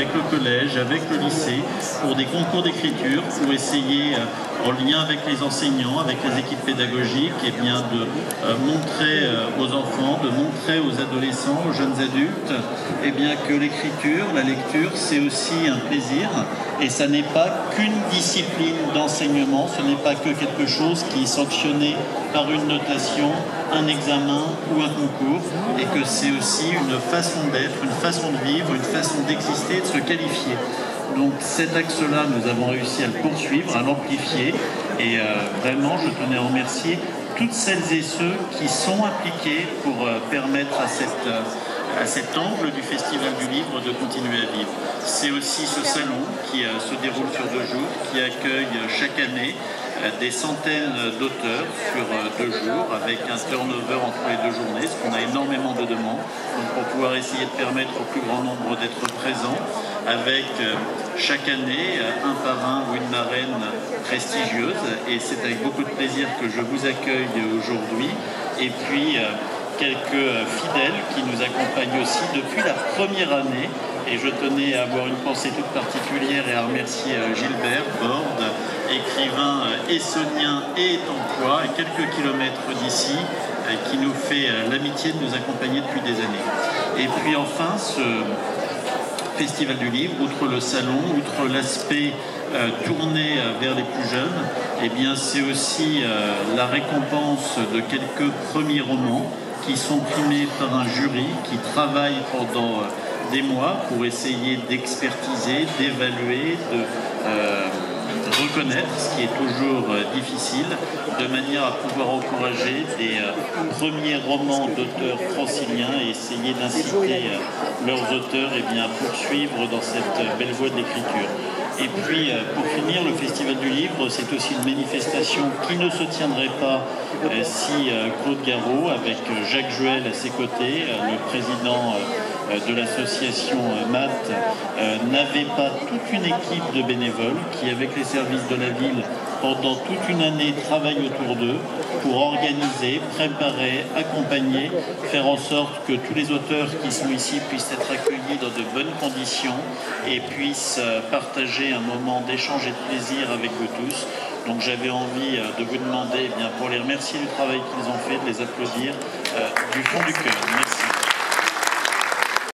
avec le collège, avec le lycée, pour des concours d'écriture, pour essayer, en lien avec les enseignants, avec les équipes pédagogiques, eh bien, de montrer aux enfants, de montrer aux adolescents, aux jeunes adultes, eh bien, que l'écriture, la lecture, c'est aussi un plaisir, et ça n'est pas qu'une discipline d'enseignement, ce n'est pas que quelque chose qui est sanctionné par une notation, un examen ou un concours, et que c'est aussi une façon d'être, une façon de vivre, une façon d'exister, de se qualifier. Donc cet axe-là, nous avons réussi à le poursuivre, à l'amplifier, et vraiment, je tenais à remercier toutes celles et ceux qui sont impliqués pour permettre à cet angle du Festival du Livre de continuer à vivre. C'est aussi ce salon qui se déroule sur 2 jours, qui accueille chaque année des centaines d'auteurs sur 2 jours, avec un turnover entre les 2 journées, ce qu'on a énormément de demandes, donc pour pouvoir essayer de permettre au plus grand nombre d'être présents, avec chaque année un parrain ou une marraine prestigieuse, et c'est avec beaucoup de plaisir que je vous accueille aujourd'hui, et puis quelques fidèles qui nous accompagnent aussi depuis la première année, et je tenais à avoir une pensée toute particulière et à remercier Gilbert Borde, écrivain essonien et étancois, à quelques kilomètres d'ici, qui nous fait l'amitié de nous accompagner depuis des années. Et puis enfin, ce Festival du Livre, outre le salon, outre l'aspect tourné vers les plus jeunes, eh bien c'est aussi la récompense de quelques premiers romans qui sont primés par un jury qui travaille pendant des mois pour essayer d'expertiser, d'évaluer, de reconnaître, ce qui est toujours difficile, de manière à pouvoir encourager des premiers romans d'auteurs franciliens et essayer d'inciter leurs auteurs à poursuivre dans cette belle voie de l'écriture. Et puis, pour finir, le Festival du Livre, c'est aussi une manifestation qui ne se tiendrait pas si Claude Garot, avec Jacques Juel à ses côtés, le président de l'association MAT, n'avait pas toute une équipe de bénévoles qui, avec les services de la ville, pendant toute une année, travaillent autour d'eux pour organiser, préparer, accompagner, faire en sorte que tous les auteurs qui sont ici puissent être accueillis dans de bonnes conditions et puissent partager un moment d'échange et de plaisir avec vous tous. Donc j'avais envie de vous demander, pour les remercier du travail qu'ils ont fait, de les applaudir du fond du cœur. Merci.